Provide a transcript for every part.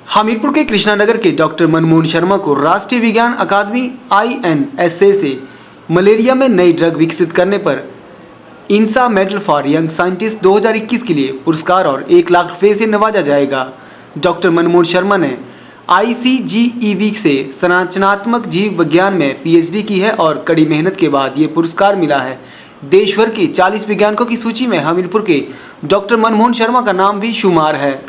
हमीरपुर के कृष्णानगर के डॉक्टर मनमोहन शर्मा को राष्ट्रीय विज्ञान अकादमी INSA से मलेरिया में नई ड्रग विकसित करने पर इंसा मेडल फॉर यंग साइंटिस्ट 2021 के लिए पुरस्कार और 1 लाख रुपये से नवाजा जाएगा। डॉक्टर मनमोहन शर्मा ने ICGEV से संरचनात्मक जीव विज्ञान में PhD की है और कड़ी मेहनत के बाद ये पुरस्कार मिला है। देश भर के 40 वैज्ञानिकों की सूची में हमीरपुर के डॉक्टर मनमोहन शर्मा का नाम भी शुमार है,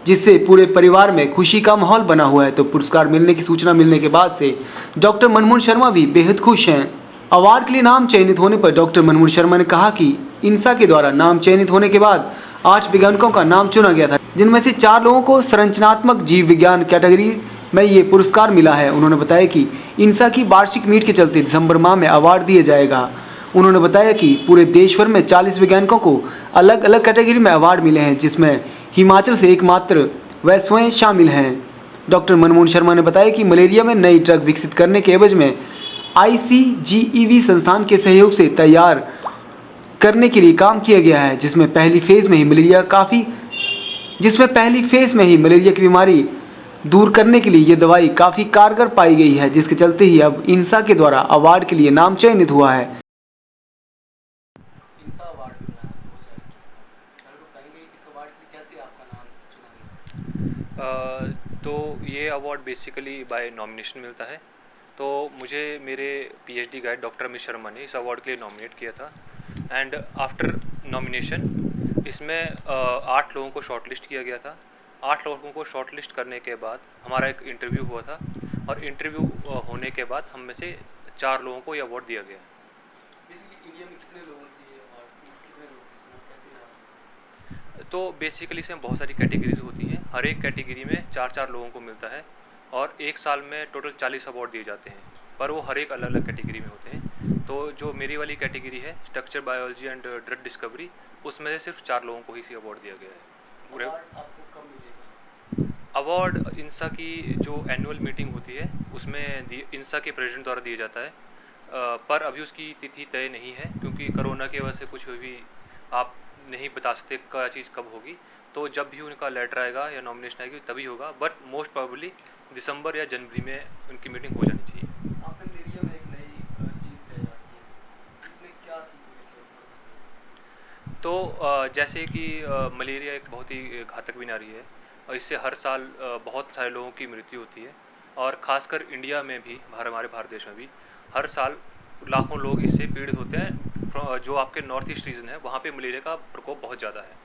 जिससे पूरे परिवार में खुशी का माहौल बना हुआ है। तो पुरस्कार मिलने की सूचना मिलने के बाद से डॉक्टर मनमोहन शर्मा भी बेहद खुश हैं। अवार्ड के लिए नाम चयनित होने पर डॉक्टर मनमोहन शर्मा ने कहा कि इंसा के द्वारा नाम चयनित होने के बाद 8 वैज्ञानिकों का नाम चुना गया था, जिनमें से 4 लोगों को संरचनात्मक जीव विज्ञान कैटेगरी में ये पुरस्कार मिला है। उन्होंने बताया कि इंसा की वार्षिक मीट के चलते दिसंबर माह में अवार्ड दिया जाएगा। उन्होंने बताया कि पूरे देश भर में 40 वैज्ञानिकों को अलग अलग कैटेगरी में अवार्ड मिले हैं, जिसमें हिमाचल से एकमात्र वह स्वयं शामिल हैं। डॉक्टर मनमोहन शर्मा ने बताया कि मलेरिया में नई ड्रग विकसित करने के एवज में ICGEV संस्थान के सहयोग से तैयार करने के लिए काम किया गया है, जिसमें पहली फेज में ही मलेरिया की बीमारी दूर करने के लिए ये दवाई काफ़ी कारगर पाई गई है, जिसके चलते ही अब इंसा के द्वारा अवार्ड के लिए नाम चयनित हुआ है। इंसा अवार्ड मिला है 2021 में, बताएंगे इस अवार्ड के लिए कैसे आपका नाम चुना गया? तो ये अवार्ड बेसिकली बाय नॉमिनेशन मिलता है। तो मुझे मेरे PhD guide doctor Amit Sharma ने इस अवार्ड के लिए नॉमिनेट किया था एंड आफ्टर नॉमिनेशन इसमें 8 लोगों को शॉर्टलिस्ट किया गया था। 8 लोगों को शॉर्टलिस्ट करने के बाद हमारा एक इंटरव्यू हुआ था और इंटरव्यू होने के बाद हम में से 4 लोगों को ये अवार्ड दिया गया। बेसिकली इंडिया में कितने लोगों की ये अवार्ड, कितने लोग इसमें कैसे याद? तो बेसिकली इसमें बहुत सारी कैटेगरीज होती हैं। हर एक कैटेगरी में 4-4 लोगों को मिलता है और एक साल में टोटल 40 अवार्ड दिए जाते हैं, पर वो हर एक अलग अलग कैटेगरी में होते हैं। तो जो मेरी वाली कैटेगरी है structure biology and drug discovery, उसमें से सिर्फ 4 लोगों को ही इसी अवार्ड दिया गया है। पूरे अवार्ड आपको कब मिलेगा? अवार्ड इंसा की जो एनुअल मीटिंग होती है उसमें इंसा के प्रेसिडेंट द्वारा दिया जाता है, पर अभी उसकी तिथि तय नहीं है क्योंकि कोरोना की वजह से कुछ भी आप नहीं बता सकते क्या चीज़ कब होगी। तो जब भी उनका लेटर आएगा या नॉमिनेशन आएगी तभी होगा, बट मोस्ट प्रोबेबली दिसंबर या जनवरी में उनकी मीटिंग हो जानी चाहिए। आपने मलेरिया में एक नई चीज़ तैयार की, इसमें क्या थी पूरी? तो जैसे कि मलेरिया एक बहुत ही घातक बीमारी है और इससे हर साल बहुत सारे लोगों की मृत्यु होती है और ख़ासकर इंडिया में भी, हमारे भारत देश में भी हर साल लाखों लोग इससे पीड़ित होते हैं। जो आपके नॉर्थ ईस्ट रीजन है वहाँ पे मलेरिया का प्रकोप बहुत ज़्यादा है।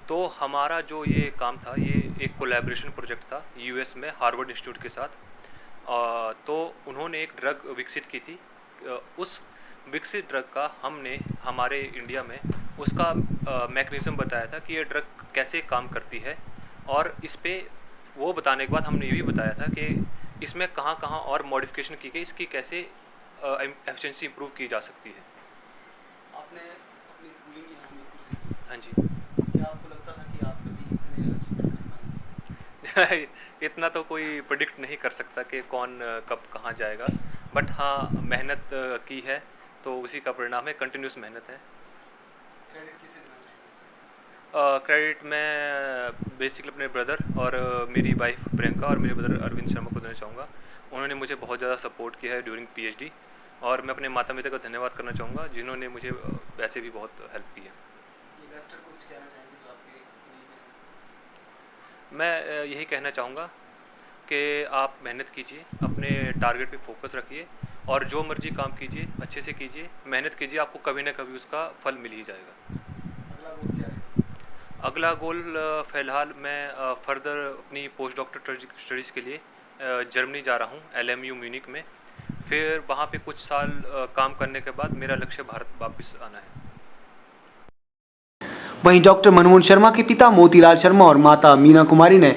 तो हमारा जो ये काम था, ये एक कोलैबोरेशन प्रोजेक्ट था US में हार्वर्ड इंस्टीट्यूट के साथ। तो उन्होंने एक ड्रग विकसित की थी। उस विकसित ड्रग का हमने हमारे इंडिया में उसका मैकेनिज़्म बताया था कि ये ड्रग कैसे काम करती है, और इस पे वो बताने के बाद हमने ये भी बताया था कि इसमें कहाँ कहाँ और मॉडिफिकेशन की गई, इसकी कैसे एफिशिएंसी इंप्रूव की जा सकती है। आपने अपनी स्कूलिंग यहाँ हमीरपुर से की। हाँ जी। क्या आपको लगता था कि आप कभी इतने अचीवमेंट कर पाएंगे? इतना तो कोई प्रेडिक्ट नहीं कर सकता कि कौन कब कहाँ जाएगा, बट हाँ मेहनत की है तो उसी का परिणाम है, कंटिन्यूस मेहनत है। क्रेडिट किसे देना चाहिए? क्रेडिट मैं बेसिकली अपने ब्रदर और मेरी वाइफ प्रियंका और मेरे ब्रदर अरविंद शर्मा को देना चाहूँगा। उन्होंने मुझे बहुत ज़्यादा सपोर्ट किया है ड्यूरिंग PhD, और मैं अपने माता पिता का धन्यवाद करना चाहूँगा जिन्होंने मुझे वैसे भी बहुत हेल्प की है। इन्वेस्टर को कुछ कहना चाहेंगे जो आपके मैं यही कहना चाहूँगा कि आप मेहनत कीजिए, अपने टारगेट पे फोकस रखिए और जो मर्जी काम कीजिए अच्छे से कीजिए, मेहनत कीजिए, आपको कभी ना कभी उसका फल मिल ही जाएगा। अगला गोल क्या है? अगला गोल फ़िलहाल मैं फर्दर अपनी पोस्ट डॉक्टर स्टडीज़ के लिए जर्मनी जा रहा हूँ, LMU म्यूनिक में। फिर वहाँ पे कुछ साल काम करने के बाद मेरा लक्ष्य भारत वापस आना है। वहीं डॉक्टर मनमोहन शर्मा के पिता मोतीलाल शर्मा और माता मीना कुमारी ने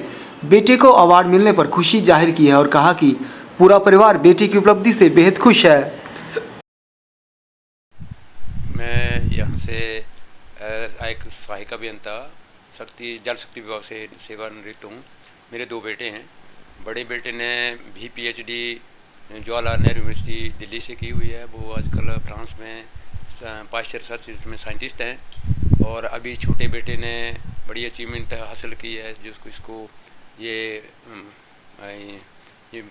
बेटे को अवार्ड मिलने पर खुशी जाहिर की है और कहा कि पूरा परिवार बेटे की उपलब्धि से बेहद खुश है। मैं यहाँ से एक सहायक अभियंता जल शक्ति विभाग से सेवानिवृत्त हूँ। मेरे 2 बेटे हैं। बड़े बेटे ने भी PhD जवाहरलाल नेहरू यूनिवर्सिटी दिल्ली से की हुई है। वो आजकल फ्रांस में पाश्चर रिसर्च में साइंटिस्ट हैं। और अभी छोटे बेटे ने बड़ी अचीवमेंट हासिल की है, जिसको इसको ये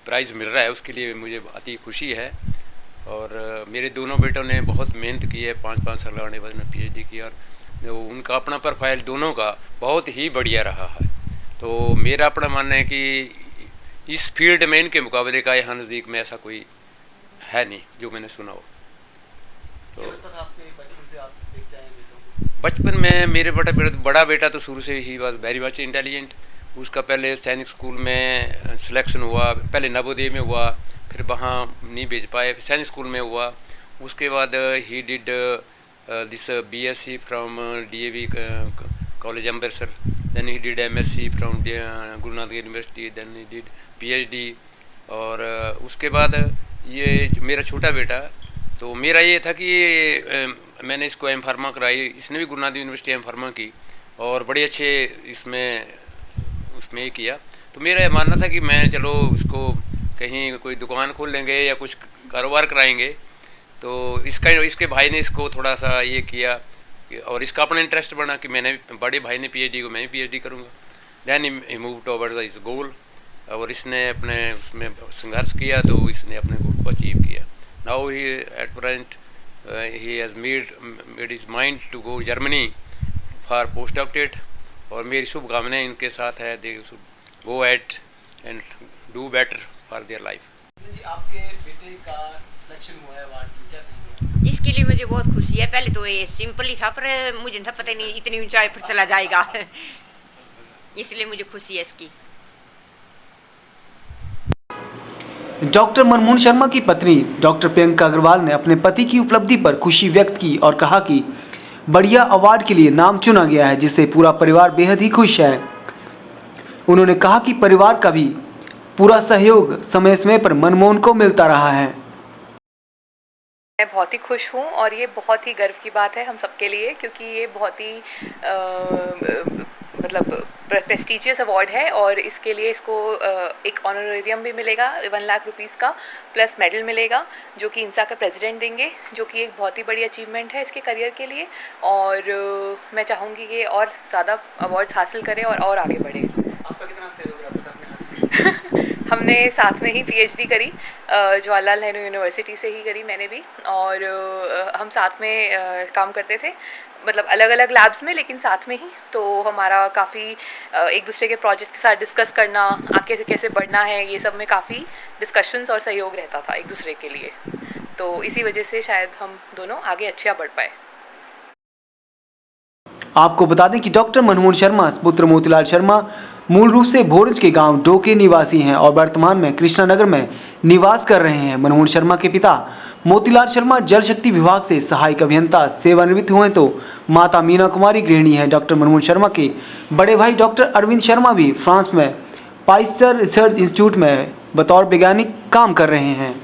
प्राइज़ मिल रहा है, उसके लिए मुझे अति खुशी है। और मेरे दोनों बेटों ने बहुत मेहनत की है, 5-5 साल लगाने के बाद उन्होंने PhD किया, और उनका अपना प्रोफाइल दोनों का बहुत ही बढ़िया रहा है। तो मेरा अपना मानना है कि इस फील्ड में इनके मुकाबले का यहाँ नज़दीक में ऐसा कोई है नहीं जो मैंने सुना हो। तो आपने बचपन से आप देखते हैं बेटों को? बचपन में मेरे बड़ा बेटा तो शुरू से he was very much intelligent. उसका पहले सैनिक स्कूल में सिलेक्शन हुआ, पहले नवोदय में हुआ, फिर वहाँ नहीं भेज पाए, सैनिक स्कूल में हुआ। उसके बाद ही did this BSc from DAV college Amritsar, then he did MSc from Guru Nanak university, then he did PhD। और उसके बाद ये मेरा छोटा बेटा, तो मेरा ये था कि मैंने इसको M Pharma कराई, इसने भी गुरु नानक यूनिवर्सिटी M Pharma की और बड़े अच्छे उसमें किया। तो मेरा ये मानना था कि मैं चलो इसको कहीं कोई दुकान खोल लेंगे या कुछ कारोबार कराएंगे। तो इसके भाई ने इसको थोड़ा सा ये किया और इसका अपना इंटरेस्ट बना कि बड़े भाई ने PhD को मैं भी PhD करूँगा। Then he move towards his goal, और इसने अपने उसमें संघर्ष किया तो इसने अपने गोल को अचीव किया। Now he at present he has made his mind to go Germany for post doctorate, और मेरी शुभकामनाएं इनके साथ है, they should go at and do better for their life. जी, आपके बेटे का सिलेक्शन हुआ है अवार्ड के लिए, क्या कहेंगे? इसके लिए मुझे बहुत खुशी है। पहले तो ये सिंपल ही था, पर मुझे था पता नहीं इतनी ऊंचाई पर चला जाएगा इसलिए मुझे खुशी है इसकी। डॉक्टर मनमोहन शर्मा की पत्नी डॉक्टर प्रियंका अग्रवाल ने अपने पति की उपलब्धि पर खुशी व्यक्त की और कहा कि बढ़िया अवार्ड के लिए नाम चुना गया है, जिससे पूरा परिवार बेहद ही खुश है। उन्होंने कहा कि परिवार का भी पूरा सहयोग समय समय पर मनमोहन को मिलता रहा है। मैं बहुत ही खुश हूँ और ये बहुत ही गर्व की बात है हम सबके लिए, क्योंकि ये बहुत ही मतलब प्रेस्टिजियस अवार्ड है और इसके लिए इसको एक ऑनरेरियम भी मिलेगा 1 लाख रुपीस का, प्लस मेडल मिलेगा जो कि इंसा के प्रेसिडेंट देंगे, जो कि एक बहुत ही बड़ी अचीवमेंट है इसके करियर के लिए। और मैं चाहूँगी कि और ज़्यादा अवार्ड्स हासिल करें और आगे बढ़े। आपका कितना सहयोग रहा अपने हस्बैंड? हमने साथ में ही PhD करी, जवाहरलाल नेहरू यूनिवर्सिटी से ही करी मैंने भी, और हम साथ में काम करते थे, मतलब अलग अलग लैब्स में लेकिन साथ में ही। तो हमारा काफ़ी एक दूसरे के प्रोजेक्ट के साथ डिस्कस करना, आगे से कैसे बढ़ना है, ये सब में काफ़ी डिस्कशंस और सहयोग रहता था एक दूसरे के लिए। तो इसी वजह से शायद हम दोनों आगे अच्छा बढ़ पाए। आपको बता दें कि डॉक्टर मनमोहन शर्मा पुत्र मोतीलाल शर्मा मूल रूप से भोरज के गांव डोके निवासी हैं और वर्तमान में कृष्णानगर में निवास कर रहे हैं। मनमोहन शर्मा के पिता मोतीलाल शर्मा जल शक्ति विभाग से सहायक अभियंता सेवानिवृत्त हुए, तो माता मीना कुमारी गृहिणी हैं। डॉक्टर मनमोहन शर्मा के बड़े भाई डॉक्टर अरविंद शर्मा भी फ्रांस में पाइस्चर रिसर्च इंस्टीट्यूट में बतौर वैज्ञानिक काम कर रहे हैं।